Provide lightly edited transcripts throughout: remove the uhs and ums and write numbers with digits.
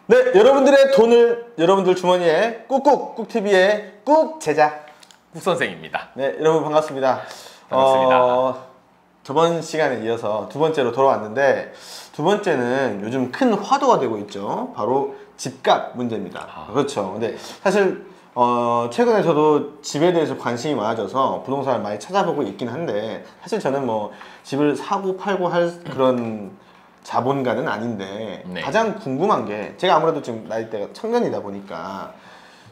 네, 여러분들의 돈을 여러분들 주머니에 꾹꾹 꾹TV의 꾹 제작 꾹선생입니다. 네, 여러분 반갑습니다. 반갑습니다. 저번 시간에 이어서 두 번째로 돌아왔는데, 두 번째는 요즘 큰 화두가 되고 있죠. 바로 집값 문제입니다. 그렇죠. 근데 사실 최근에 저도 집에 대해서 관심이 많아져서 부동산을 많이 찾아보고 있긴 한데, 사실 저는 뭐 집을 사고 팔고 할 그런 자본가는 아닌데, 네. 가장 궁금한 게, 제가 아무래도 지금 나이대가 청년이다 보니까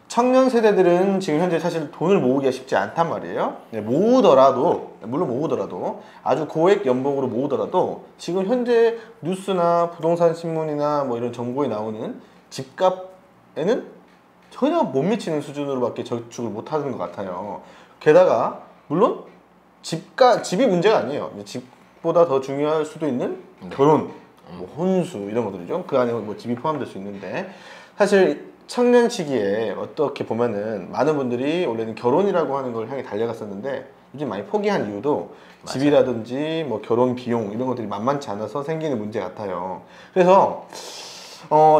청년 세대들은 지금 현재 사실 돈을 모으기가 쉽지 않단 말이에요. 네, 모으더라도, 물론 모으더라도, 아주 고액 연봉으로 모으더라도 지금 현재 뉴스나 부동산 신문이나 뭐 이런 정보에 나오는 집값에는 전혀 못 미치는 수준으로밖에 저축을 못 하는 것 같아요. 게다가 물론 집이 문제가 아니에요. 집보다 더 중요할 수도 있는 결혼, 뭐 혼수 이런 것들이죠. 그 안에 뭐 집이 포함될 수 있는데, 사실 청년 시기에 어떻게 보면은 많은 분들이 원래는 결혼이라고 하는 걸 향해 달려갔었는데, 요즘 많이 포기한 이유도 맞아요. 집이라든지 뭐 결혼 비용 이런 것들이 만만치 않아서 생기는 문제 같아요. 그래서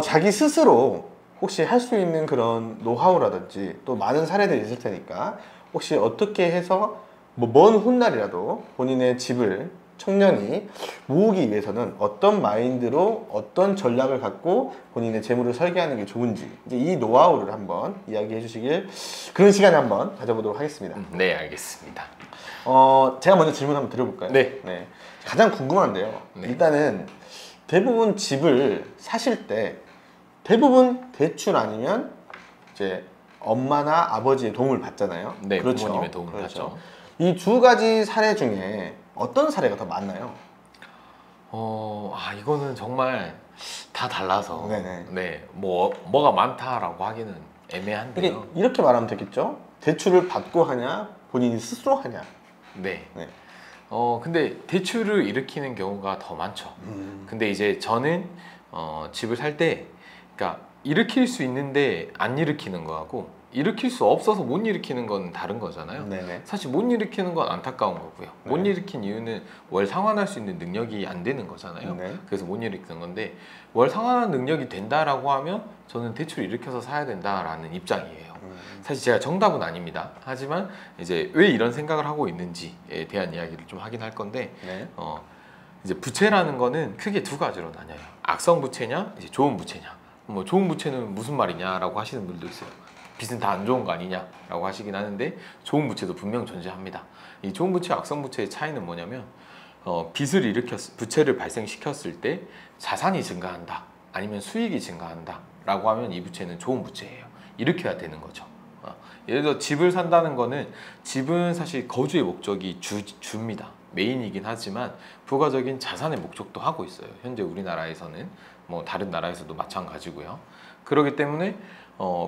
자기 스스로 혹시 할 수 있는 그런 노하우라든지 또 많은 사례들이 있을 테니까, 혹시 어떻게 해서 뭐 먼 훗날이라도 본인의 집을 청년이 모으기 위해서는 어떤 마인드로 어떤 전략을 갖고 본인의 재물을 설계하는 게 좋은지, 이제 이 노하우를 한번 이야기해 주시길, 그런 시간을 한번 가져보도록 하겠습니다. 네, 알겠습니다. 제가 먼저 질문 한번 드려볼까요? 네. 가장 궁금한데요. 네. 일단은 대부분 집을 사실 때 대부분 대출 아니면 이제 엄마나 아버지의 도움을 받잖아요. 네, 그렇죠. 부모님의 도움을 그렇죠. 받죠. 이 두 가지 사례 중에 어떤 사례가 더 많나요? 이거는 정말 다 달라서 네네. 네, 뭐가 많다라고 하기는 애매한데요. 이렇게 말하면 되겠죠? 대출을 받고 하냐, 본인이 스스로 하냐. 네. 네. 근데 대출을 일으키는 경우가 더 많죠. 근데 이제 저는 집을 살 때, 그러니까 일으킬 수 있는데 안 일으키는 거하고 일으킬 수 없어서 못 일으키는 건 다른 거잖아요. 네네. 사실 못 일으키는 건 안타까운 거고요. 네. 못 일으킨 이유는 월 상환할 수 있는 능력이 안 되는 거잖아요. 네. 그래서 못 일으키는 건데, 월 상환할 능력이 된다라고 하면 저는 대출 일으켜서 사야 된다라는 입장이에요. 사실 제가 정답은 아닙니다. 하지만 이제 왜 이런 생각을 하고 있는지에 대한 이야기를 좀 하긴 할 건데, 네. 이제 부채라는 거는 크게 두 가지로 나뉘어요. 악성 부채냐, 이제 좋은 부채냐. 뭐 좋은 부채는 무슨 말이냐라고 하시는 분들도 있어요. 빚은 다 안 좋은 거 아니냐라고 하시긴 하는데, 좋은 부채도 분명 존재합니다. 이 좋은 부채와 악성 부채의 차이는 뭐냐면, 부채를 발생시켰을 때 자산이 증가한다, 아니면 수익이 증가한다 라고 하면 이 부채는 좋은 부채예요. 일으켜야 되는 거죠. 예를 들어 집을 산다는 거는, 집은 사실 거주의 목적이 주입니다. 메인이긴 하지만 부가적인 자산의 목적도 하고 있어요. 현재 우리나라에서는, 뭐 다른 나라에서도 마찬가지고요. 그렇기 때문에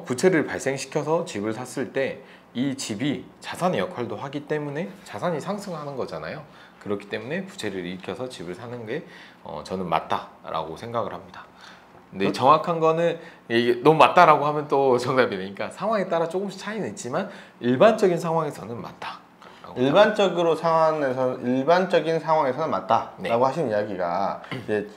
부채를 발생시켜서 집을 샀을 때 이 집이 자산의 역할도 하기 때문에 자산이 상승하는 거잖아요. 그렇기 때문에 부채를 일으켜서 집을 사는 게 저는 맞다라고 생각을 합니다. 근데 정확한 거는, 이게 너무 맞다라고 하면 또 정답이 되니까 상황에 따라 조금씩 차이는 있지만 일반적인 상황에서는 맞다. 일반적인 상황에서는 맞다라고 네. 하신 이야기가, 이제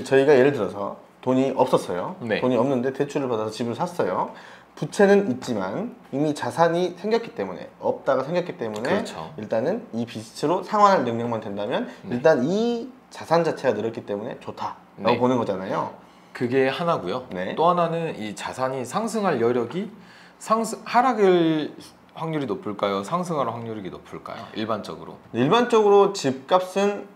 저희가 예를 들어서 돈이 없었어요. 네. 돈이 없는데 대출을 받아서 집을 샀어요. 부채는 있지만 이미 자산이 생겼기 때문에, 없다가 생겼기 때문에, 그렇죠. 일단은 이 빚으로 상환할 능력만 된다면 일단 이 자산 자체가 늘었기 때문에 좋다라고 네. 보는 거잖아요. 그게 하나고요. 네. 또 하나는 이 자산이 상승할 여력이 하락일 확률이 높을까요? 상승할 확률이 높을까요? 일반적으로 집값은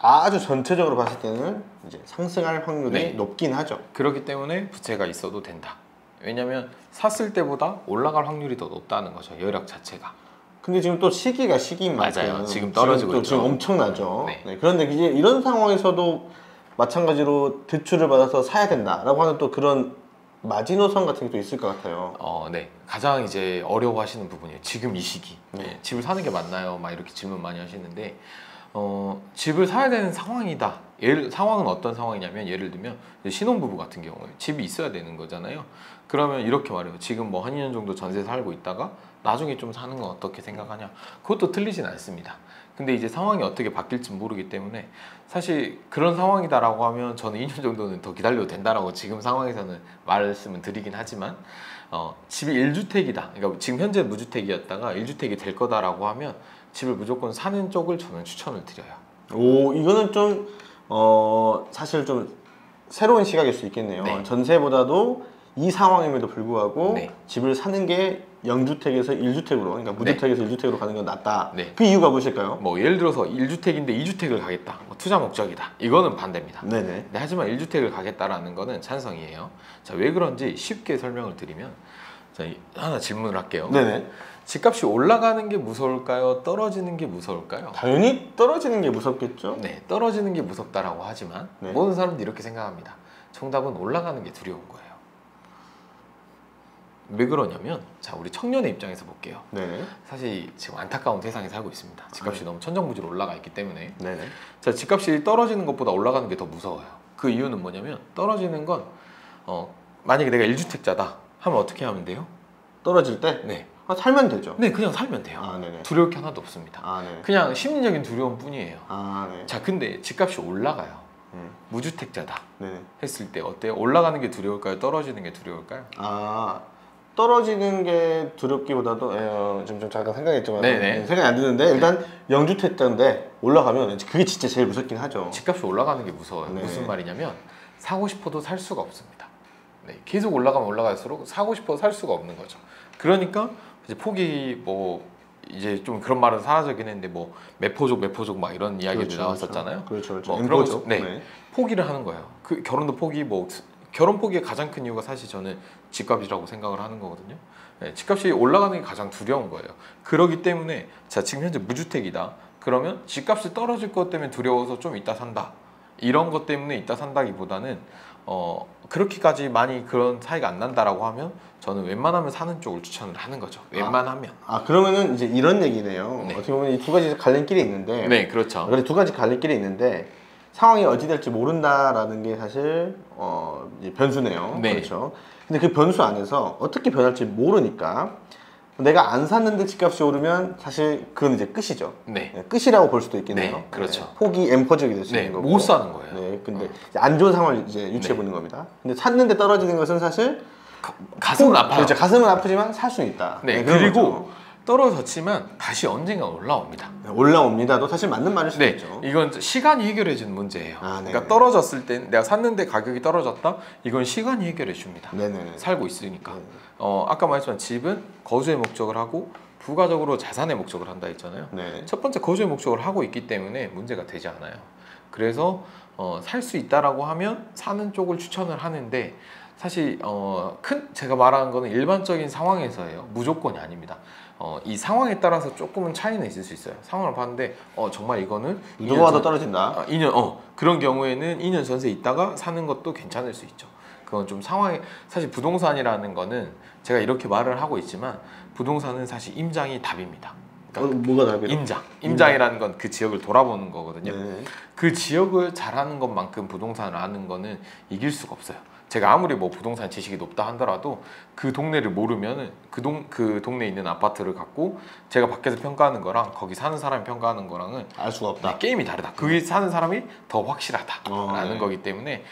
아주 전체적으로 봤을 때는 이제 상승할 확률이 네. 높긴 하죠. 그렇기 때문에 부채가 있어도 된다. 왜냐하면 샀을 때보다 올라갈 확률이 더 높다는 거죠. 여력 자체가. 근데 지금 또 시기가 시기인 만큼 맞아요. 지금 떨어지고 있죠. 지금 엄청나죠. 네. 네. 그런데 이제 이런 상황에서도 마찬가지로 대출을 받아서 사야 된다라고 하는 또 그런 마지노선 같은 게 또 있을 것 같아요. 네. 가장 이제 어려워하시는 부분이에요. 지금 이 시기. 네. 집을 사는 게 맞나요? 막 이렇게 질문 많이 하시는데, 집을 사야 되는 상황이다. 상황은 어떤 상황이냐면, 예를 들면 신혼부부 같은 경우에 집이 있어야 되는 거잖아요. 그러면 이렇게 말해요. 지금 뭐 한 2년 정도 전세 살고 있다가 나중에 좀 사는 건 어떻게 생각하냐? 그것도 틀리진 않습니다. 근데 이제 상황이 어떻게 바뀔지 모르기 때문에 사실 그런 상황이다라고 하면 저는 2년 정도는 더 기다려도 된다라고 지금 상황에서는 말씀을 드리긴 하지만 집이 1주택이다. 그러니까 지금 현재 무주택이었다가 1주택이 될 거다라고 하면 집을 무조건 사는 쪽을 저는 추천을 드려요. 오, 이거는 좀 사실 좀 새로운 시각일 수 있겠네요. 네. 전세보다도 이 상황임에도 불구하고 네. 집을 사는 게 0주택에서 1주택으로, 그러니까 무주택에서 1주택으로 가는 건 낫다. 네. 그 이유가 무엇일까요? 뭐 예를 들어서 1주택인데 2주택을 가겠다. 뭐 투자 목적이다. 이거는 반대입니다. 네네. 네, 하지만 1주택을 가겠다라는 거는 찬성이에요. 자, 왜 그런지 쉽게 설명을 드리면 자, 하나 질문을 할게요. 네네. 집값이 올라가는 게 무서울까요? 떨어지는 게 무서울까요? 당연히 떨어지는 게 무섭겠죠? 네, 떨어지는 게 무섭다라고 하지만 네. 모든 사람들이 이렇게 생각합니다. 정답은 올라가는 게 두려운 거예요. 왜 그러냐면 자, 우리 청년의 입장에서 볼게요. 네네. 사실 지금 안타까운 세상에 살고 있습니다. 집값이 너무 천정부지로 올라가 있기 때문에 네네. 자, 집값이 떨어지는 것보다 올라가는 게 더 무서워요. 그 이유는 뭐냐면 떨어지는 건 만약에 내가 1주택자다 하면 어떻게 하면 돼요? 떨어질 때? 네, 살면 되죠. 네, 그냥 살면 돼요. 아, 네네. 두려울 게 하나도 없습니다. 아, 네. 그냥 심리적인 두려움 뿐이에요. 아, 네. 자, 근데 집값이 올라가요. 무주택자다 네네. 했을 때 어때요? 올라가는 게 두려울까요? 떨어지는 게 두려울까요? 아, 떨어지는 게 두렵기보다도 지금 좀 잠깐 생각했지만 네네. 생각이 안 드는데 일단 0주택자인데 올라가면 그게 진짜 제일 무섭긴 하죠. 집값이 올라가는 게 무서워요. 네. 무슨 말이냐면 사고 싶어도 살 수가 없습니다. 네, 계속 올라가면 올라갈수록 사고 싶어도 살 수가 없는 거죠. 그러니까 이제 폭이 뭐 이제 좀 그런 말은 사라지긴 했는데 뭐 매포족 막 이런 이야기들 그렇죠, 나왔었잖아요. 그렇죠. 뭐 엠포죠. 그런 거, 네. 포기를 하는 거예요. 그 결혼도 포기 뭐 결혼 포기의 가장 큰 이유가 사실 저는 집값이라고 생각을 하는 거거든요. 네, 집값이 올라가는 게 가장 두려운 거예요. 그러기 때문에 자, 지금 현재 무주택이다. 그러면 집값이 떨어질 것 때문에 두려워서 좀 이따 산다. 이런 것 때문에 이따 산다기보다는 그렇게까지 많이 그런 차이가 안 난다라고 하면 저는 웬만하면 사는 쪽을 추천을 하는 거죠. 웬만하면. 그러면은 이제 이런 얘기네요. 네. 어떻게 보면 이 두 가지 갈림길이 있는데 네, 그렇죠. 그래 두 가지 갈림길이 있는데 상황이 어찌 될지 모른다라는 게 사실 이제 변수네요. 네. 그렇죠. 근데 그 변수 안에서 어떻게 변할지 모르니까 내가 안 샀는데 집값이 오르면 사실 그건 이제 끝이죠. 네. 네, 끝이라고 볼 수도 있겠네요. 네, 그렇죠. 폭이 엠퍼적이 될 수 네, 있는 거고. 못 사는 거예요. 네, 근데 이제 안 좋은 상황을 이제 유추해 보는 겁니다. 근데 샀는데 떨어지는 것은 사실 가슴은 아파요. 그렇죠. 가슴은 아프지만 살 수는 있다. 네, 그런 그리고 거죠. 떨어졌지만 다시 언젠가 올라옵니다. 네, 올라옵니다도 사실 맞는 말일 수도 네, 있죠. 이건 시간이 해결해 주는 문제예요. 아, 그러니까 네네. 떨어졌을 때 내가 샀는데 가격이 떨어졌다? 이건 시간이 해결해 줍니다. 네네네. 살고 있으니까. 네. 아까 말했지만 집은 거주의 목적을 하고 부가적으로 자산의 목적을 한다 했잖아요. 네. 첫 번째 거주의 목적을 하고 있기 때문에 문제가 되지 않아요. 그래서 살 수 있다라고 하면 사는 쪽을 추천을 하는데 사실 제가 말하는 거는 일반적인 상황에서예요. 무조건이 아닙니다. 이 상황에 따라서 조금은 차이는 있을 수 있어요. 상황을 봤는데 정말 이거는 누가 더 떨어진다. 2년 그런 경우에는 2년 전세 있다가 사는 것도 괜찮을 수 있죠. 그건 좀 상황이 사실 부동산이라는 거는 제가 이렇게 말을 하고 있지만 부동산은 사실 임장이 답입니다. 그러니까 뭐가 답이에요? 임장이라는 건 그 지역을 돌아보는 거거든요. 네. 그 지역을 잘하는 것만큼 부동산을 아는 거는 이길 수가 없어요. 제가 아무리 뭐 부동산 지식이 높다 하더라도 그 동네를 모르면은 그 동네에 있는 아파트를 갖고 제가 밖에서 평가하는 거랑 거기 사는 사람이 평가하는 거랑은 알 수가 없다. 게임이 다르다. 거기 사는 사람이 더 확실하다라는 네. 거기 때문에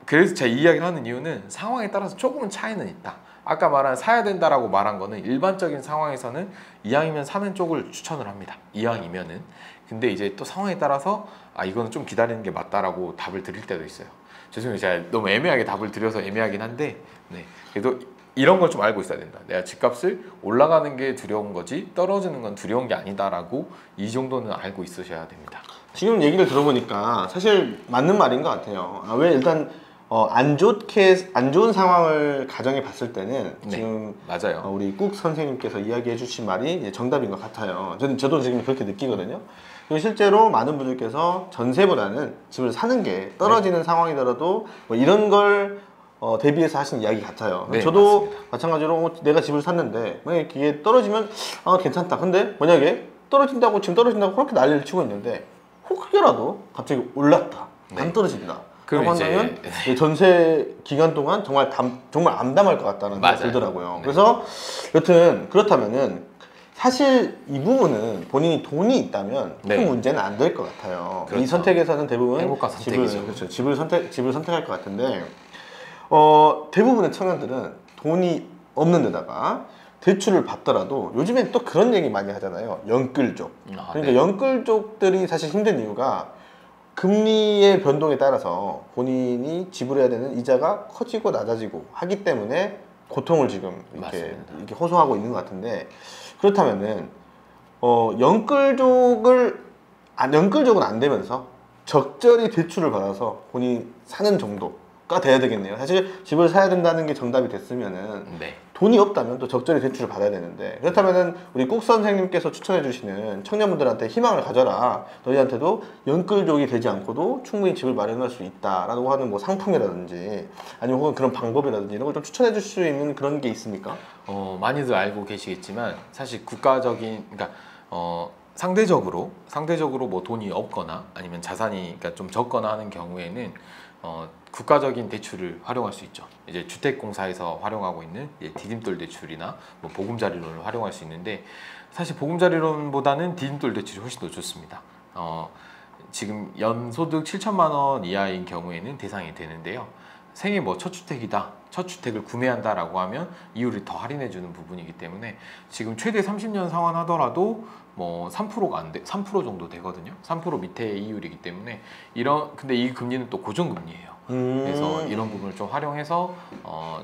그래서 제가 이 이야기를 하는 이유는 상황에 따라서 조금은 차이는 있다. 아까 말한 사야 된다라고 말한 거는 일반적인 상황에서는 이왕이면 사는 쪽을 추천을 합니다. 이왕이면은. 근데 이제 또 상황에 따라서 이거는 좀 기다리는 게 맞다라고 답을 드릴 때도 있어요. 죄송해요. 제가 너무 애매하게 답을 드려서 애매하긴 한데 네. 그래도 이런 걸 좀 알고 있어야 된다. 내가 집값을 올라가는 게 두려운 거지 떨어지는 건 두려운 게 아니다라고 이 정도는 알고 있으셔야 됩니다. 지금 얘기를 들어보니까 사실 맞는 말인 것 같아요. 왜 일단 안 좋은 상황을 가정해 봤을 때는 네, 지금 맞아요. 우리 꾹 선생님께서 이야기해 주신 말이 이제 정답인 것 같아요. 저도 지금 그렇게 느끼거든요. 그리고 실제로 많은 분들께서 전세보다는 집을 사는 게 떨어지는 상황이더라도 뭐 이런 걸 대비해서 하신 이야기 같아요. 네, 저도 맞습니다. 마찬가지로 내가 집을 샀는데 만약에 이게 떨어지면 괜찮다. 근데 만약에 지금 떨어진다고 그렇게 난리를 치고 있는데 혹여라도 갑자기 올랐다. 안 네. 떨어진다. 그럼 라고 한다면 전세 기간 동안 정말 암담할 것 같다는 생각이 맞아요. 들더라고요. 네. 그래서 여튼 그렇다면은 사실 이 부분은 본인이 돈이 있다면 큰 네. 문제는 안 될 것 같아요. 그렇죠. 이 선택에서는 대부분 행복한 선택이죠. 그렇죠. 집을 선택할 것 같은데 대부분의 청년들은 돈이 없는 데다가 대출을 받더라도 요즘엔 또 그런 얘기 많이 하잖아요. 연끌족. 그러니까 네. 연끌족들이 사실 힘든 이유가 금리의 변동에 따라서 본인이 지불해야 되는 이자가 커지고 낮아지고 하기 때문에 고통을 지금 맞습니다. 이렇게 호소하고 있는 것 같은데, 그렇다면은 연끌족은 안 되면서 적절히 대출을 받아서 본인이 사는 정도가 돼야 되겠네요. 사실 집을 사야 된다는 게 정답이 됐으면은 네. 돈이 없다면 또 적절히 대출을 받아야 되는데, 그렇다면은 우리 꼭 선생님께서 추천해 주시는 청년분들한테 희망을 가져라, 너희한테도 연끌족이 되지 않고도 충분히 집을 마련할 수 있다라고 하는 뭐 상품이라든지 아니면 혹은 그런 방법이라든지 이런 걸 좀 추천해 줄 수 있는 그런 게 있습니까? 많이들 알고 계시겠지만 사실 국가적인, 그러니까 상대적으로 뭐 돈이 없거나 아니면 자산이 그러니까 좀 적거나 하는 경우에는 국가적인 대출을 활용할 수 있죠. 이제 주택공사에서 활용하고 있는 디딤돌 대출이나 뭐 보금자리론을 활용할 수 있는데, 사실 보금자리론보다는 디딤돌 대출이 훨씬 더 좋습니다. 지금 연소득 7천만 원 이하인 경우에는 대상이 되는데요. 생애 뭐 첫 주택이다, 첫 주택을 구매한다라고 하면 이율이 더 할인해주는 부분이기 때문에 지금 최대 30년 상환하더라도 뭐 3%가 안 돼, 3% 정도 되거든요. 3% 밑에 이율이기 때문에 근데 이 금리는 또 고정금리예요. 그래서 이런 부분을 좀 활용해서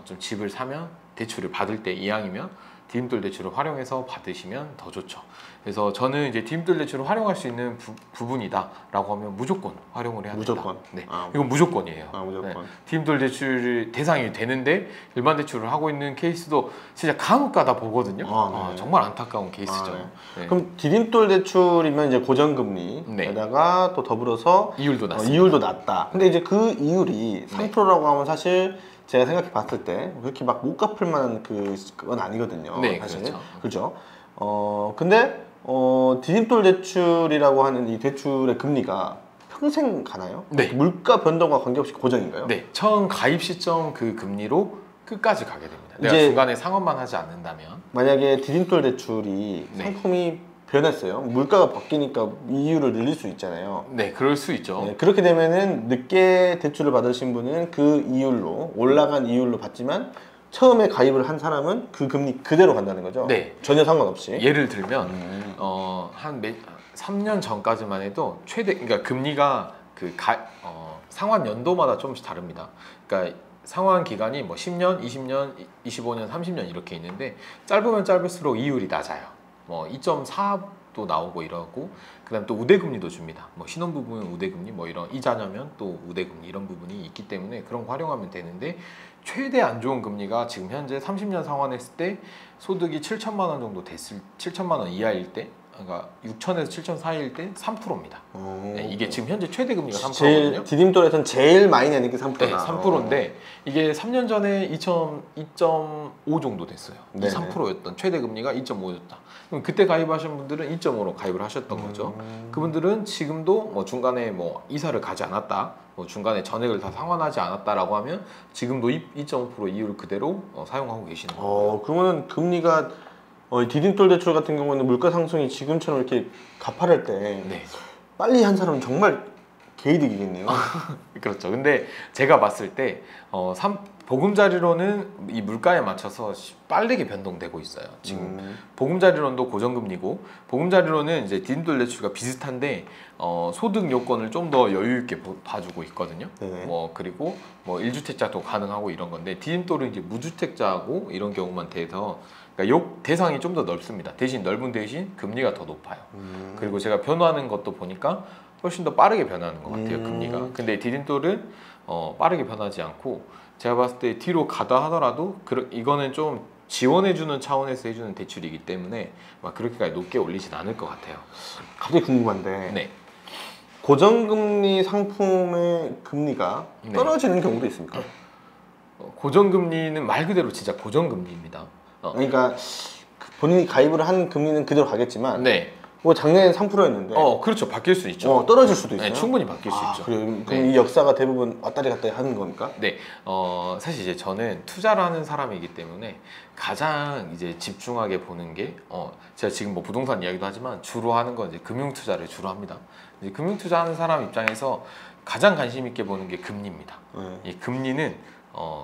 좀 집을 사면 대출을 받을 때 이왕이면 디딤돌 대출을 활용해서 받으시면 더 좋죠. 그래서 저는 이제 디딤돌 대출을 활용할 수 있는 부분이다라고 하면 무조건 활용을 해야 된다. 무조건. 네, 아, 이건 무조건이에요. 무조건. 네. 디딤돌 대출이 대상이 되는데 일반 대출을 하고 있는 케이스도 진짜 간혹가다 보거든요. 네. 정말 안타까운 케이스죠. 네. 네. 그럼 디딤돌 대출이면 이제 고정금리에다가 또 더불어서 이율도 낮습니다. 이율도 낮다. 근데 이제 그 이율이 3%라고 하면 사실 제가 생각해 봤을 때 그렇게 막 못 갚을 만한 그건 아니거든요. 네, 사실. 그렇죠. 그죠? 근데 디딤돌 대출이라고 하는 이 대출의 금리가 평생 가나요? 네. 물가 변동과 관계없이 고정인가요? 네, 처음 가입 시점 그 금리로 끝까지 가게 됩니다. 내가 이제 중간에 상환만 하지 않는다면. 만약에 디딤돌 대출이 네. 상품이 변했어요. 물가가 바뀌니까 이율을 늘릴 수 있잖아요. 네, 그럴 수 있죠. 네, 그렇게 되면은 늦게 대출을 받으신 분은 그 이율로 올라간 이율로 받지만 처음에 가입을 한 사람은 그 금리 그대로 간다는 거죠. 네. 전혀 상관없이. 예를 들면 한 3년 전까지만 해도 그러니까 금리가 상환 연도마다 조금씩 다릅니다. 그러니까 상환 기간이 뭐 10년, 20년, 25년, 30년 이렇게 있는데 짧으면 짧을수록 이율이 낮아요. 뭐 2.4도 나오고 이러고, 그다음 또 우대금리도 줍니다. 뭐 신혼부부는 우대금리, 뭐 이런 이자녀면 또 우대금리 이런 부분이 있기 때문에 그런 거 활용하면 되는데, 최대 안 좋은 금리가 지금 현재 30년 상환했을 때 소득이 7천만 원 정도 7천만 원 이하일 때, 그러니까 6천에서 7천 사이일 때 3%입니다. 네, 이게 지금 현재 최대 금리가 3%거든요. 디딤돌에서는 제일 많이 내는 게 3%다. 네, 3%인데 이게 3년 전에 2.5 정도 됐어요. 네네. 3%였던 최대 금리가 2.5였다. 그럼 그때 가입하신 분들은 2.5로 가입을 하셨던 거죠. 그분들은 지금도 뭐 중간에 뭐 이사를 가지 않았다, 뭐 중간에 전액을 다 상환하지 않았다라고 하면 지금도 2.5% 이율을 그대로 사용하고 계시는 거예요. 그러면은 금리가 디딤돌 대출 같은 경우는 물가 상승이 지금처럼 이렇게 가파를 때 네. 빨리 한 사람은 정말 개이득이겠네요. 그렇죠. 근데 제가 봤을 때 보금자리론은 이 물가에 맞춰서 빠르게 변동되고 있어요. 지금 보금자리론도 고정금리고, 보금자리론은 이제 디딤돌 대출과 비슷한데 소득 요건을 좀 더 여유 있게 봐주고 있거든요. 네. 그리고 뭐 1주택자도 가능하고 이런 건데, 디딤돌은 이제 무주택자하고 이런 경우만 돼서 그러니까 대상이 좀 더 넓습니다. 대신 넓은 대신 금리가 더 높아요. 그리고 제가 변화하는 것도 보니까 훨씬 더 빠르게 변하는 것 같아요, 금리가. 근데 디딤돌은 빠르게 변하지 않고, 제가 봤을 때 뒤로 가다 하더라도 이거는 좀 지원해주는 차원에서 해주는 대출이기 때문에 막 그렇게까지 높게 올리진 않을 것 같아요. 갑자기 궁금한데 네. 고정금리 상품의 금리가 네. 떨어지는 경우도 있습니까? 고정금리는 말 그대로 진짜 고정금리입니다. 그러니까 본인이 가입을 한 금리는 그대로 가겠지만 네. 뭐 작년엔 3%였는데 그렇죠. 바뀔 수 있죠. 떨어질 수도 있어요. 네, 충분히 바뀔 수 있죠. 그럼 네. 이 역사가 대부분 왔다리 갔다리 하는 겁니까? 네, 사실 이제 저는 투자를 하는 사람이기 때문에 가장 이제 집중하게 보는 게, 제가 지금 뭐 부동산 이야기도 하지만 주로 하는 건 이제 금융 투자를 주로 합니다. 이제 금융 투자하는 사람 입장에서 가장 관심 있게 보는 게 금리입니다. 이 금리는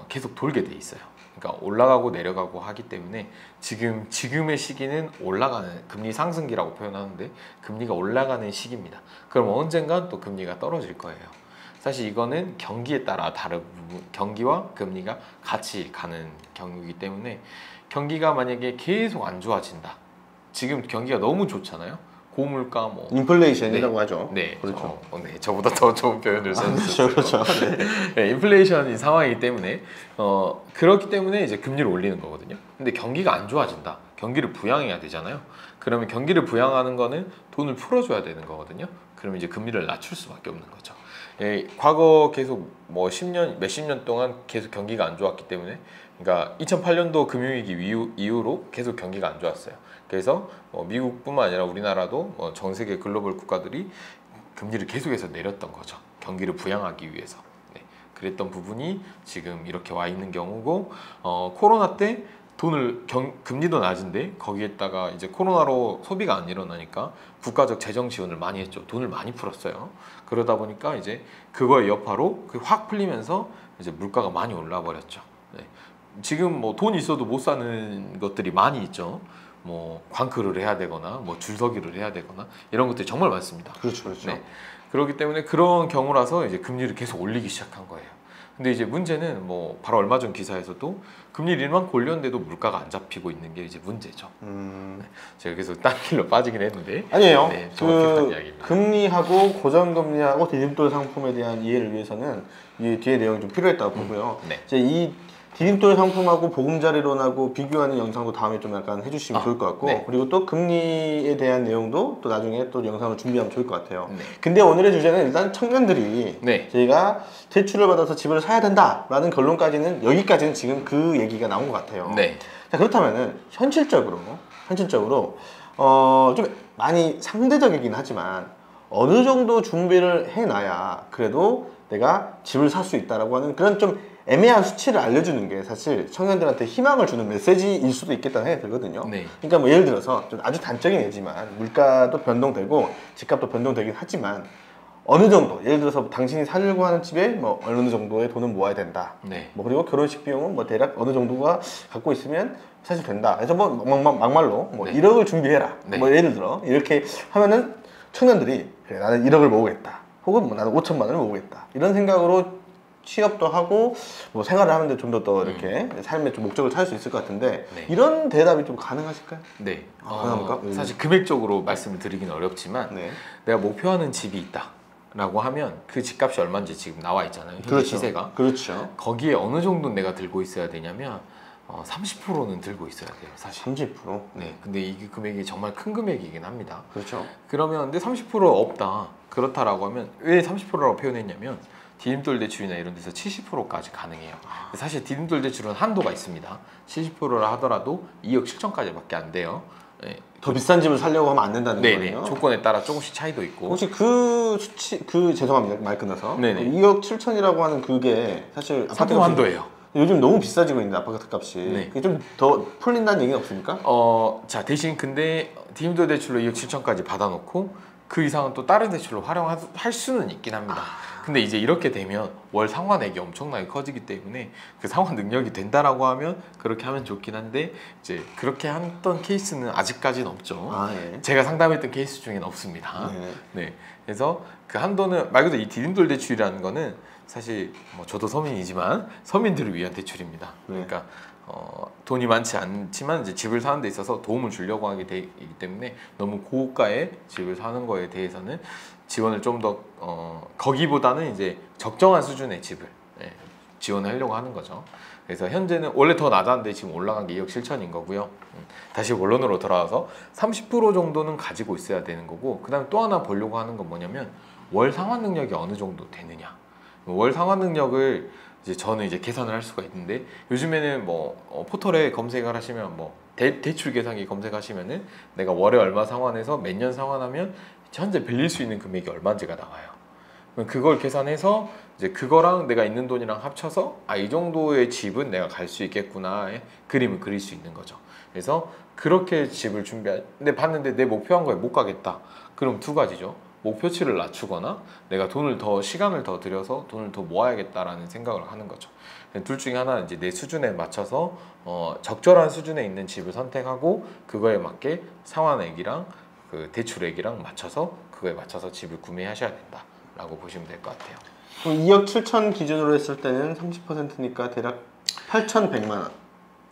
계속 돌게 돼 있어요. 그러니까 올라가고 내려가고 하기 때문에 지금의 시기는 올라가는 금리 상승기라고 표현하는데 금리가 올라가는 시기입니다. 그럼 언젠간 또 금리가 떨어질 거예요. 사실 이거는 경기에 따라 다른 부분, 경기와 금리가 같이 가는 경우이기 때문에 경기가 만약에 계속 안 좋아진다. 지금 경기가 너무 좋잖아요. 고물가 뭐 인플레이션이라고 하죠. 네, 그렇죠. 네, 저보다 더 좋은 표현을 써주셨어요. 그렇죠. 네. 네, 인플레이션인 상황이기 때문에 그렇기 때문에 이제 금리를 올리는 거거든요. 근데 경기가 안 좋아진다. 경기를 부양해야 되잖아요. 그러면 경기를 부양하는 거는 돈을 풀어줘야 되는 거거든요. 그러면 이제 금리를 낮출 수밖에 없는 거죠. 예, 과거 계속 뭐 10년, 몇십 년 동안 계속 경기가 안 좋았기 때문에, 그러니까 2008년도 금융위기 이후로 계속 경기가 안 좋았어요. 그래서 미국뿐만 아니라 우리나라도 전 세계 글로벌 국가들이 금리를 계속해서 내렸던 거죠. 경기를 부양하기 위해서. 네, 그랬던 부분이 지금 이렇게 와 있는 경우고, 코로나 때 금리도 낮은데 거기에다가 이제 코로나로 소비가 안 일어나니까 국가적 재정 지원을 많이 했죠. 돈을 많이 풀었어요. 그러다 보니까 이제 그거의 여파로 확 풀리면서 이제 물가가 많이 올라 버렸죠. 네. 지금 뭐 돈 있어도 못 사는 것들이 많이 있죠. 뭐 광크를 해야 되거나 뭐 줄서기를 해야 되거나 이런 것들이 정말 많습니다. 그렇죠, 그렇죠. 네. 그렇기 때문에 그런 경우라서 이제 금리를 계속 올리기 시작한 거예요. 근데 이제 문제는 뭐 바로 얼마 전 기사에서도 금리를 이만큼 올렸는데도 물가가 안 잡히고 있는 게 이제 문제죠. 네. 제가 계속 딴 길로 빠지긴 했는데 아니에요. 네, 정확한 이야기입니다. 금리하고 고정금리하고 디딤돌 상품에 대한 이해를 위해서는 이 뒤에 내용이 좀 필요했다고 보고요. 네. 이제 이 디딤돌 상품하고 보금자리론하고 비교하는 영상도 다음에 좀 약간 해주시면 좋을 것 같고, 네. 그리고 또 금리에 대한 내용도 또 나중에 또 영상을 준비하면 좋을 것 같아요. 네. 근데 오늘의 주제는 일단 청년들이 네. 저희가 대출을 받아서 집을 사야 된다라는 결론까지는, 여기까지는 지금 그 얘기가 나온 것 같아요. 네. 자, 그렇다면은 현실적으로 좀 많이 상대적이긴 하지만 어느 정도 준비를 해놔야 그래도 내가 집을 살 수 있다라고 하는 그런 좀 애매한 수치를 알려주는 게 사실 청년들한테 희망을 주는 메시지일 수도 있겠다는 생각이 들거든요. 네. 그러니까 뭐 예를 들어서 좀 아주 단적인 예지만 물가도 변동되고 집값도 변동되긴 하지만 어느 정도, 예를 들어서 당신이 살려고 하는 집에 뭐 어느 정도의 돈을 모아야 된다. 네. 뭐 그리고 결혼식 비용은 뭐 대략 어느 정도가 갖고 있으면 사실 된다. 그래서 뭐 막말로 뭐 네. 1억을 준비해라. 네. 뭐 예를 들어 이렇게 하면은 청년들이 그래, 나는 1억을 모으겠다. 혹은 뭐 나는 5천만 원을 모으겠다. 이런 생각으로 취업도 하고 뭐 생활을 하는데 좀 더 이렇게 삶의 좀 목적을 찾을 수 있을 것 같은데, 네. 이런 대답이 좀 가능하실까요? 네. 가능합니까? 사실 금액적으로 말씀을 드리기는 어렵지만 네. 내가 목표하는 집이 있다라고 하면 그 집값이 얼마인지 지금 나와 있잖아요. 현재 그렇죠. 시세가. 그렇죠. 거기에 어느 정도 내가 들고 있어야 되냐면 30%는 들고 있어야 돼요, 사실. 30%. 네. 근데 이 금액이 정말 큰 금액이긴 합니다. 그렇죠. 그러면 근데 30% 없다. 그렇다라고 하면 왜 30%라고 표현했냐면 디딤돌 대출이나 이런 데서 70%까지 가능해요. 사실 디딤돌 대출은 한도가 있습니다. 70%라 하더라도 2억 7천까지밖에 안 돼요. 네. 더 비싼 집을 살려고 하면 안 된다는 네네. 거예요. 조건에 따라 조금씩 차이도 있고. 혹시 그 수치, 죄송합니다. 말 끊어서. 네네. 2억 7천이라고 하는 그게 사실 아파트 상품 한도예요. 요즘 너무 비싸지고 있는데 아파트 값이. 네. 그게 좀 더 풀린다는 얘기는 없습니까? 자, 대신 근데 디딤돌 대출로 2억 7천까지 받아놓고 그 이상은 또 다른 대출로 활용할 수는 있긴 합니다. 근데 이제 이렇게 되면 월 상환액이 엄청나게 커지기 때문에 그 상환 능력이 된다라고 하면 그렇게 하면 좋긴 한데 이제 그렇게 했던 케이스는 아직까지는 없죠. 예. 제가 상담했던 케이스 중에는 없습니다. 네. 네. 그래서 그 한도는 말 그대로 이 디딤돌 대출이라는 거는 사실 뭐 저도 서민이지만 서민들을 위한 대출입니다. 네. 그러니까 돈이 많지 않지만 이제 집을 사는 데 있어서 도움을 주려고 하기 때문에 너무 고가의 집을 사는 거에 대해서는 지원을 좀 더 거기보다는 이제 적정한 수준의 집을 지원하려고 하는 거죠. 그래서 현재는 원래 더 낮았는데 지금 올라간 게 2억 7천인 거고요. 다시 원론으로 돌아와서 30% 정도는 가지고 있어야 되는 거고, 그 다음에 또 하나 보려고 하는 건 뭐냐면 월 상환 능력이 어느 정도 되느냐. 월 상환 능력을 이제 저는 이제 계산을 할 수가 있는데, 요즘에는 뭐 포털에 검색을 하시면 뭐 대출 계산기 검색하시면은 내가 월에 얼마 상환해서 몇 년 상환하면 현재 빌릴 수 있는 금액이 얼마인지가 나와요. 그럼 그걸 계산해서 이제 그거랑 내가 있는 돈이랑 합쳐서 이 정도의 집은 내가 갈 수 있겠구나의 그림을 그릴 수 있는 거죠. 그래서 그렇게 집을 근데 봤는데 내 목표한 거에 못 가겠다. 그럼 두 가지죠. 목표치를 낮추거나 내가 시간을 더 들여서 돈을 더 모아야겠다라는 생각을 하는 거죠. 둘 중에 하나는 이제 내 수준에 맞춰서 적절한 수준에 있는 집을 선택하고 그거에 맞게 상환액이랑 그 대출액이랑 맞춰서 그거에 맞춰서 집을 구매하셔야 된다라고 보시면 될 것 같아요. 2억 7천 기준으로 했을 때는 30%니까 대략 8,100만 원.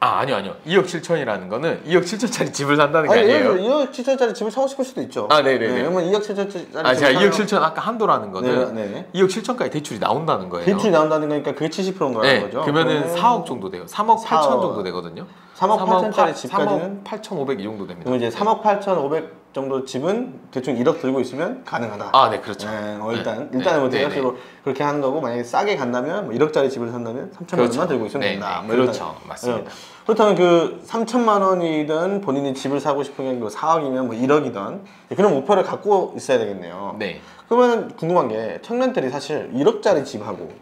아니요. 2억 7천이라는 거는 2억 7천짜리 집을 산다는 게 아니에요. 2억 7천짜리 집을 사고 싶을 수도 있죠. 네네네. 그러면 2억 7천짜리 제가 2억 7천 아까 한도라는 거는 네. 2억 7천까지 대출이 나온다는 거예요. 대출이 나온다는 거니까 그게 70%인 거라는 거죠. 그러면은 4억 정도 돼요. 3억 8천 정도 되거든요. 3억 8천짜리 집까지는 3억 8,500 이 정도 됩니다. 그럼 이제 3억 8,500 정도 집은 대충 1억 들고 있으면 가능하다. 네, 그렇죠. 일단은 뭐 대략적으로 그렇게 하는 거고, 만약에 싸게 간다면 뭐 1억짜리 집을 산다면 3천만 원만 들고 있으면 된다. 그렇죠. 맞습니다. 그렇다면 그 3천만 원이든 본인이 집을 사고 싶은 게 4억이면 뭐 1억이든 그런 목표를 갖고 있어야 되겠네요. 네. 그러면 궁금한 게, 청년들이 사실 1억짜리 집하고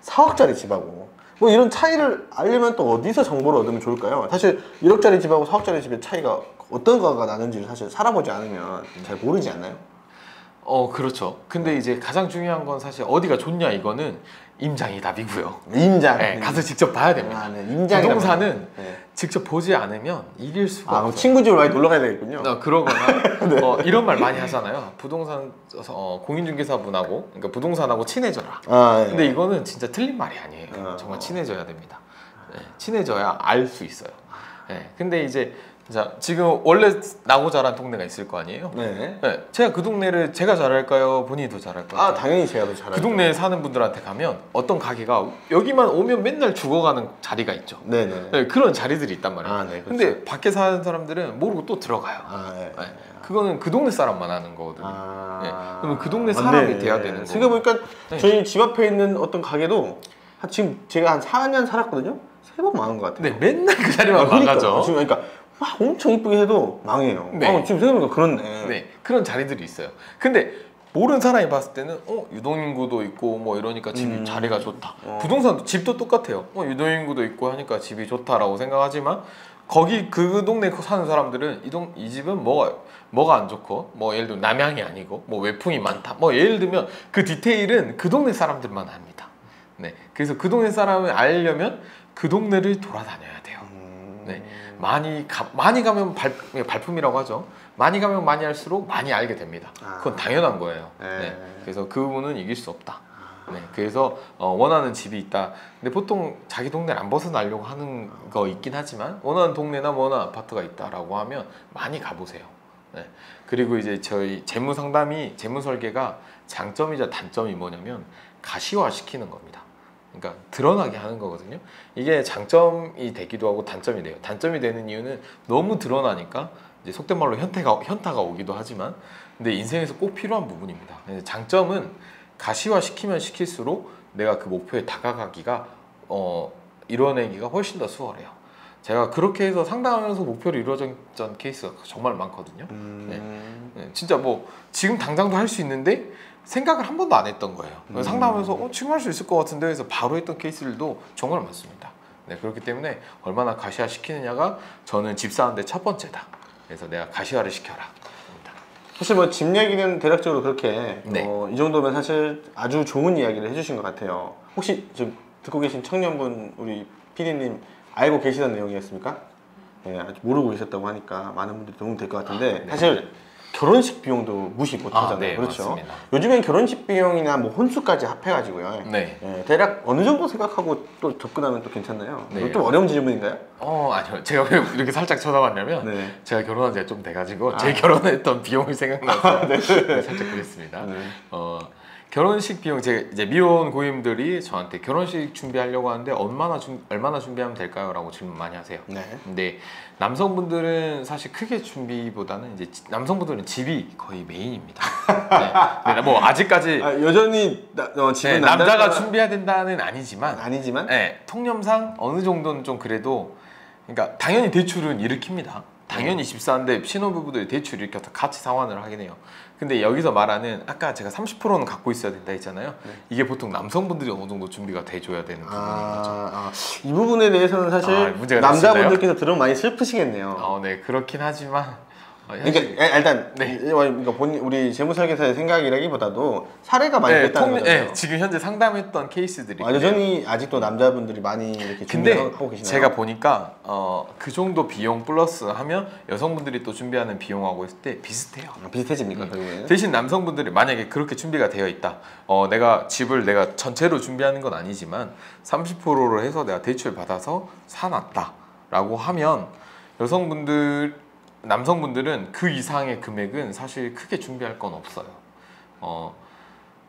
4억짜리 집하고 뭐 이런 차이를 알려면 또 어디서 정보를 얻으면 좋을까요? 사실 1억짜리 집하고 4억짜리 집의 차이가 어떤 거가 나는지를 사실 살아보지 않으면 잘 모르지 않나요? 그렇죠. 근데 이제 가장 중요한 건 사실 어디가 좋냐, 이거는 임장이 답이고요. 임장. 가서 직접 봐야 됩니다. 부동산은 직접 보지 않으면 이길 수가 없어요. 친구 집을 많이 놀러 가야 되겠군요. 그러거나 이런 말 많이 하잖아요. 부동산 공인중개사분하고, 그러니까 부동산하고 친해져라. 근데 이거는 진짜 틀린 말이 아니에요. 정말 친해져야 됩니다. 친해져야 알 수 있어요. 근데 이제 지금 원래 나고 자란 동네가 있을 거 아니에요? 네. 제가 그 동네를 제가 잘할까요? 본인이 더 잘할까요? 당연히 제가 더 잘할까요? 그 동네에 사는 분들한테 가면 어떤 가게가 여기만 오면 맨날 죽어가는 자리가 있죠. 네네. 그런 자리들이 있단 말이에요. 네, 그렇죠. 근데 밖에 사는 사람들은 모르고 또 들어가요. 그거는 그 동네 사람만 하는 거거든요. 그러면 그 동네 사람이 돼야 되는 거예요. 생각해보니까 저희 집 앞에 있는 어떤 가게도 지금 제가 한 4년 살았거든요? 3번 망한 것 같아요. 맨날 그 자리만 망하죠. 그러니까 엄청 이쁘게 해도 망해요. 지금 생각해보니까 그렇네. 그런 자리들이 있어요. 근데 모르는 사람이 봤을 때는 유동인구도 있고 뭐 이러니까 집이 자리가 좋다. 부동산도 집도 똑같아요. 유동인구도 있고 하니까 집이 좋다라고 생각하지만 그 동네 사는 사람들은 이 집은 뭐가 안 좋고, 뭐 예를 들면 남향이 아니고 뭐 외풍이 많다, 뭐 예를 들면 그 디테일은 그 동네 사람들만 합니다. 그래서 그 동네 사람을 알려면 그 동네를 돌아다녀야 돼요. 많이 가면 발품이라고 하죠. 많이 가면 많이 할수록 많이 알게 됩니다. 그건 당연한 거예요. 그래서 그 부분은 이길 수 없다. 그래서 원하는 집이 있다. 근데 보통 자기 동네를 안 벗어나려고 하는 거 있긴 하지만, 원하는 동네나 원하는 아파트가 있다라고 하면 많이 가보세요. 그리고 이제 저희 재무 설계가 장점이자 단점이 뭐냐면 가시화 시키는 겁니다. 그러니까 드러나게 하는 거거든요. 이게 장점이 되기도 하고 단점이 돼요. 단점이 되는 이유는 너무 드러나니까 이제 속된 말로 현타가 오기도 하지만, 근데 인생에서 꼭 필요한 부분입니다. 장점은 가시화 시키면 시킬수록 내가 그 목표에 다가가기가 이뤄내기가 훨씬 더 수월해요. 제가 그렇게 해서 상담하면서 목표를 이루어졌던 케이스가 정말 많거든요. 진짜 뭐 지금 당장도 할 수 있는데 생각을 한 번도 안 했던 거예요. 상담하면서 지금 할 수 있을 것 같은데 해서 바로 했던 케이스들도 정말 많습니다. 그렇기 때문에 얼마나 가시화 시키느냐가 저는 집 사는데 첫 번째다. 그래서 내가 가시화를 시켜라. 사실 뭐 집 얘기는 대략적으로 그렇게 이 정도면 사실 아주 좋은 이야기를 해주신 것 같아요. 혹시 지금 듣고 계신 청년분, 우리 PD님 알고 계시던 내용이었습니까? 아직 모르고 계셨다고 하니까 많은 분들이 도움이 될 것 같은데, 사실 결혼식 비용도 무시 못 하잖아요. 그렇죠. 맞습니다. 요즘엔 결혼식 비용이나 뭐 혼수까지 합해가지고요. 대략 어느 정도 생각하고 또 접근하면 또 괜찮나요? 좀 어려운 질문인가요? 아니요. 제가 왜 이렇게 살짝 쳐다봤냐면 제가 결혼한 지가 좀 돼가지고 제 결혼했던 비용이 생각나서 살짝 그랬습니다. 결혼식 비용, 제가 이제 미혼 고객님들이 저한테 결혼식 준비하려고 하는데 얼마나 준비하면 될까요? 라고 질문 많이 하세요. 근데 남성분들은 사실 크게 준비보다는 이제 남성분들은 집이 거의 메인입니다. 뭐 아직까지 여전히 집은 남자가 준비해야 된다는 아니지만 아니지만 통념상 어느 정도는 좀 그래도 그러니까 당연히 대출은 일으킵니다. 당연히 집사인데 신혼부부들이 대출 일으켜서 같이 상환을 하긴 해요. 근데 여기서 말하는 아까 제가 30%는 갖고 있어야 된다 했잖아요. 이게 보통 남성분들이 어느 정도 준비가 돼줘야 되는 부분인 거죠. 이 부분에 대해서는 사실 문제가 남자분들께서 들으면 많이 슬프시겠네요. 네, 그렇긴 하지만 그러니까 일단 그러니까 우리 재무설계사의 생각이라기보다도 사례가 많이 됐다는 거잖아요. 지금 현재 상담했던 케이스들이 여전히 아직도 남자분들이 많이 이렇게 근데 준비하고 계시나요? 제가 보니까 그 정도 비용 플러스 하면 여성분들이 또 준비하는 비용하고 했을 때 비슷해요. 비슷해집니까 결국에는? 대신 남성분들이 만약에 그렇게 준비가 되어 있다. 내가 집을 내가 전체로 준비하는 건 아니지만 30%로 해서 내가 대출 받아서 사놨다라고 하면 남성분들은 그 이상의 금액은 사실 크게 준비할 건 없어요.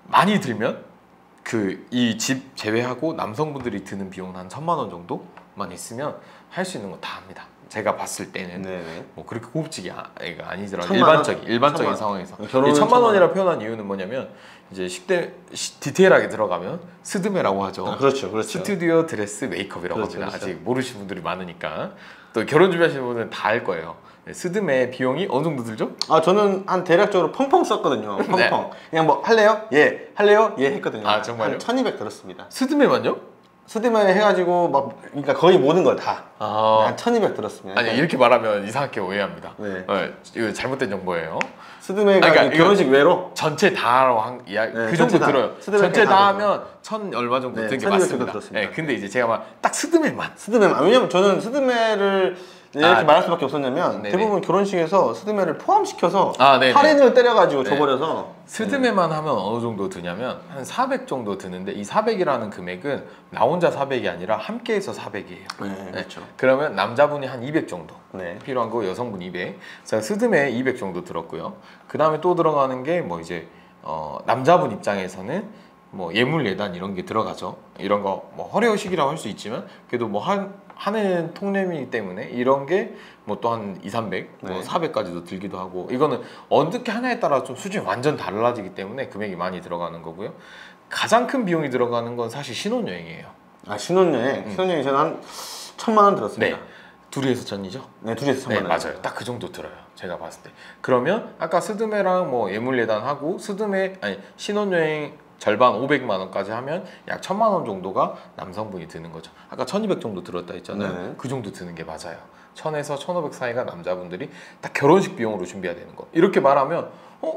많이 들면 이 집 제외하고 남성분들이 드는 비용은 한 1,000만 원 정도만 있으면 할 수 있는 거 다 합니다. 제가 봤을 때는 네네. 뭐 그렇게 고급지가 아니더라도 1,000만 원? 일반적인 1,000만 상황에서 이 결혼은 1,000만 원이라 표현한 이유는 뭐냐면 이제 디테일하게 들어가면 스드메라고 하죠. 그렇죠. 스튜디오 드레스 메이크업이라고 그렇죠, 합니다. 그렇죠. 아직 모르시는 분들이 많으니까 또 결혼 준비하시는 분들은 다 알 거예요. 스드메 비용이 어느 정도 들죠? 저는 한 대략적으로 펑펑 썼거든요. 펑펑. 네. 그냥 뭐 할래요? 예. 할래요? 예 했거든요. 정말요? 한 1,200 들었습니다. 스드메만요? 스드메 해가지고 막 그러니까 거의 모든 걸 다. 한 1,200 들었습니다. 아니 이렇게 말하면 이상하게 오해합니다. 네. 이거 잘못된 정보예요. 스드메가 그러니까 결혼식 외로 전체 다로 그 정도 들어요. 전체 다 하면 1,000 얼마 정도 드는 게 1,200 맞습니다. 들었습니다. 네, 근데 이제 제가 딱 스드메만. 왜냐면 저는 스드메를 이렇게 말할 수밖에 없었냐면 네네. 대부분 결혼식에서 스드메를 포함시켜서 네네. 할인을 때려가지고 줘버려서 스드메만 하면 어느 정도 드냐면 한 400 정도 드는데 이 400이라는 금액은 나 혼자 400이 아니라 함께해서 400이에요. 네, 그렇죠. 그러면 남자분이 한 200 정도 네. 필요한 거 여성분 200. 자, 스드메 200 정도 들었고요. 그 다음에 또 들어가는 게 뭐 이제 남자분 입장에서는 뭐 예물 예단 이런 게 들어가죠. 이런 거 뭐 허례허식이라고 할 수 있지만 그래도 뭐 하는 통념이기 때문에 이런 게 뭐 또 한 2, 300, 뭐 400까지도 들기도 하고 이거는 어떻게 하나에 따라 좀 수준이 완전 달라지기 때문에 금액이 많이 들어가는 거고요. 가장 큰 비용이 들어가는 건 사실 신혼여행이에요. 신혼여행? 신혼여행 저는 한 1,000만 원 들었습니다. 네. 둘이서 전이죠? 네, 둘이서 1,000만 네, 원. 맞아요. 딱 그 정도 들어요. 제가 봤을 때. 그러면 아까 스드메랑 뭐 예물예단하고 신혼여행 절반 500만 원까지 하면 약 1,000만 원 정도가 남성분이 드는 거죠. 아까 1,200 정도 들었다 했잖아요. 네. 그 정도 드는 게 맞아요. 1,000에서 1,500 사이가 남자분들이 딱 결혼식 비용으로 준비해야 되는 거. 이렇게 말하면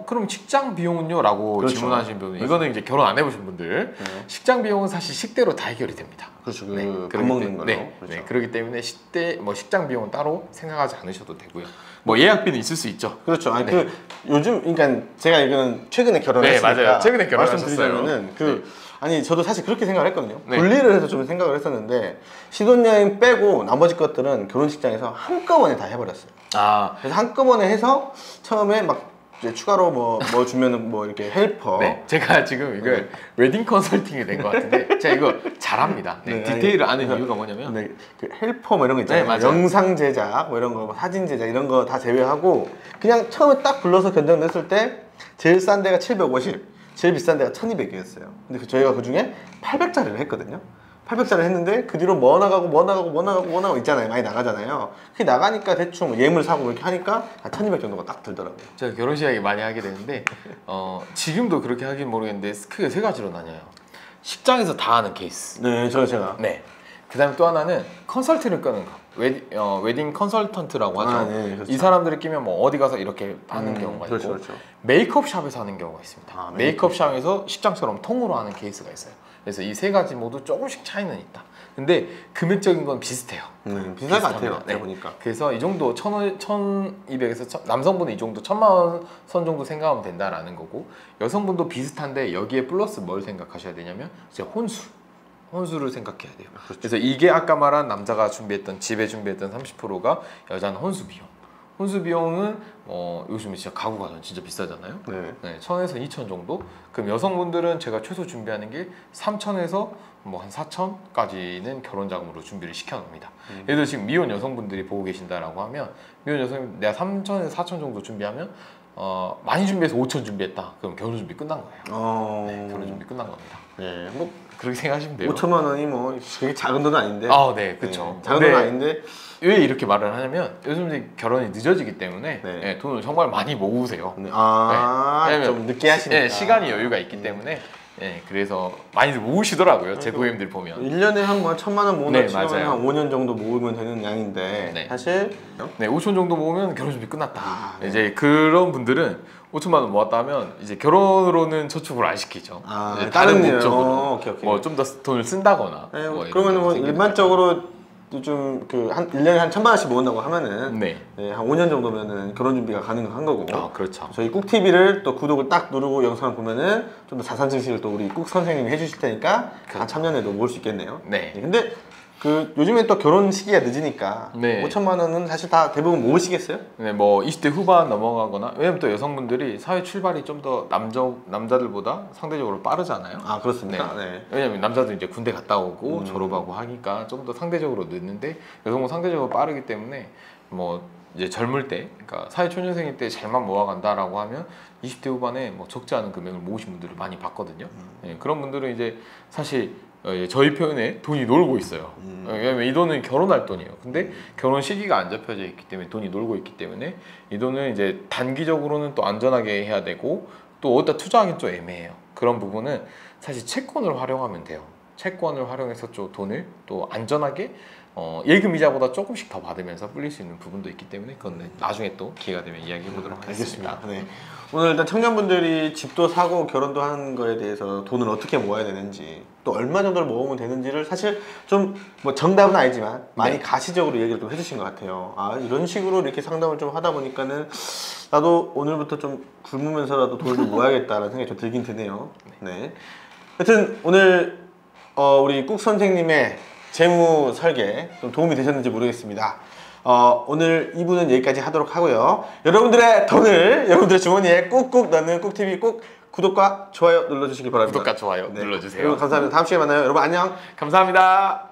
그럼 식장 비용은요? 라고 그렇죠. 질문하시는 분은 이거는 이제 결혼 안 해보신 분들 식장 비용은 사실 식대로 다 해결이 됩니다. 그렇죠. 밥 그렇기 먹는 걸로. 그렇죠. 네, 그렇기 때문에 식장 비용은 따로 생각하지 않으셔도 되고요. 뭐 예약비는 있을 수 있죠. 그렇죠. 요즘 그러니까 제가 이거는 최근에 결혼했으니까 네, 맞아요. 최근에 결혼하셨어요. 말씀드리자면은 저도 사실 그렇게 생각을 했거든요. 네. 분리를 해서 좀 생각을 했었는데 신혼여행 빼고 나머지 것들은 결혼식장에서 한꺼번에 다 해버렸어요. 그래서 한꺼번에 해서 처음에 막 이제 추가로 뭐 주면은 뭐 이렇게 헬퍼. 네, 제가 지금 이걸 웨딩 컨설팅이 된 것 같은데 제가 이거 잘합니다. 디테일을 아는 이유가 뭐냐면 그 헬퍼 뭐 이런 거 있잖아요. 맞아요. 영상 제작 뭐 이런 거, 뭐 사진 제작 이런 거 다 제외하고 그냥 처음에 딱 불러서 견적냈을 때 제일 싼 데가 750, 제일 비싼 데가 1,200이었어요. 근데 저희가 그 중에 800짜리를 했거든요. 800짜리를 했는데 그 뒤로 뭐 나가고 있잖아요. 많이 나가잖아요. 그게 나가니까 대충 예물 사고 이렇게 하니까 한 1,200 정도가 딱 들더라고요. 제가 결혼식 이야기 많이 하게 되는데 지금도 그렇게 하긴 모르겠는데 크게 세 가지로 나뉘어요. 식장에서 다 하는 케이스. 네, 제가. 네. 그다음에 또 하나는 컨설팅을 끄는 거. 웨딩 컨설턴트라고 하죠. 그렇죠. 이 사람들이 끼면 뭐 어디 가서 이렇게 하는 경우가 있고 그렇죠. 메이크업 샵에서 하는 경우가 있습니다. 메이크업 샵에서 식장처럼 통으로 하는 케이스가 있어요. 그래서 이 세 가지 모두 조금씩 차이는 있다. 근데 금액적인 건 비슷해요. 비슷한 것 같아요. 네. 보니까. 그래서 이 정도 1,200에서 남성분은 이 정도 1,000만 원 선 정도 생각하면 된다라는 거고 여성분도 비슷한데 여기에 플러스 뭘 생각하셔야 되냐면 이제 혼수를 생각해야 돼요. 그렇죠. 그래서 이게 아까 말한 남자가 집에 준비했던 30%가 여자는 혼수 비용. 혼수 비용은 요즘에 진짜 가구가 진짜 비싸잖아요. 네, 1,000에서 2,000 정도. 그럼 여성분들은 제가 최소 준비하는 게 3,000에서 뭐 한 4,000까지는 결혼 자금으로 준비를 시켜놓습니다. 예를 들어 지금 미혼 여성분들이 보고 계신다라고 하면 미혼 여성 내가 3,000에서 4,000 정도 준비하면 많이 준비해서 5,000 준비했다. 그럼 결혼 준비 끝난 거예요. 결혼 준비 끝난 겁니다. 네, 뭐 그렇게 생각하시면 돼요. 5천만 원이 뭐 그게 작은 돈은 아닌데. 아, 네, 그렇죠. 네, 작은 돈은 아닌데. 왜 이렇게 말을 하냐면 요즘 이제 결혼이 늦어지기 때문에 네. 네, 돈을 정말 많이 모으세요. 네. 왜냐면 좀 늦게 하시니까. 네, 시간이 여유가 있기 때문에 그래서 많이들 모으시더라고요. 제 고객님들 보면. 1년에 한 뭐 1,000만 원 모으면 네, 맞아요. 한 5년 정도 모으면 되는 양인데 네. 사실 네, 5천 정도 모으면 결혼 준비 끝났다. 네. 이제 그런 분들은 5천만 원 모았다 하면 이제 결혼으로는 저축을 안 시키죠. 이제 다른 일. 목적으로 오케이. 뭐 좀 더 돈을 쓴다거나. 네, 뭐 이런 그러면 뭐 게 생기는 일반적으로 좀 그 한 1년에 한 1,000만 원씩 모은다고 하면은 네. 한 5년 정도면은 결혼 준비가 가능한 거고. 그렇죠. 저희 꾹 TV를 또 구독을 딱 누르고 영상을 보면은 좀 더 자산 증식을 또 우리 꾹 선생님이 해주실 테니까 한 3년에도 모을 수 있겠네요. 네. 근데 그 요즘엔 또 결혼 시기가 늦으니까 네. 5천만 원은 사실 다 대부분 모으시겠어요? 네, 뭐 20대 후반 넘어가거나 왜냐면 또 여성분들이 사회 출발이 좀 더 남자들보다 상대적으로 빠르잖아요. 아 그렇습니까? 네. 왜냐면 남자들 이제 군대 갔다 오고 졸업하고 하니까 좀 더 상대적으로 늦는데 여성은 상대적으로 빠르기 때문에 뭐 이제 젊을 때, 그러니까 사회 초년생일 때 잘만 모아간다라고 하면 20대 후반에 뭐 적지 않은 금액을 모으신 분들을 많이 봤거든요. 그런 분들은 이제 사실 저희 표현에 돈이 놀고 있어요. 왜냐면 이 돈은 결혼할 돈이에요. 근데 결혼 시기가 안 잡혀져 있기 때문에 돈이 놀고 있기 때문에 이 돈은 이제 단기적으로는 또 안전하게 해야 되고 또 어디다 투자하기는 좀 애매해요. 그런 부분은 사실 채권을 활용하면 돼요. 채권을 활용해서 좀 돈을 또 안전하게 예금 이자보다 조금씩 더 받으면서 불릴 수 있는 부분도 있기 때문에 그건 나중에 또 기회가 되면 이야기해 보도록 하겠습니다. 네. 오늘 일단 청년분들이 집도 사고 결혼도 하는 거에 대해서 돈을 어떻게 모아야 되는지 또 얼마 정도를 모으면 되는지를 사실 좀 뭐 정답은 아니지만 많이 가시적으로 얘기를 좀 해주신 것 같아요. 이런 식으로 이렇게 상담을 좀 하다 보니까는 나도 오늘부터 좀 굶으면서라도 돈을 좀 모아야겠다라는 생각이 좀 들긴 드네요. 네. 하여튼 오늘 우리 꾹 선생님의 재무 설계 좀 도움이 되셨는지 모르겠습니다. 오늘 2부는 여기까지 하도록 하고요. 여러분들의 돈을 여러분들의 주머니에 꾹꾹 넣는 꾹TV 꼭 구독과 좋아요 눌러주시기 바랍니다. 구독과 좋아요 눌러주세요. 그리고 감사합니다. 다음 시간에 만나요. 여러분 안녕. 감사합니다.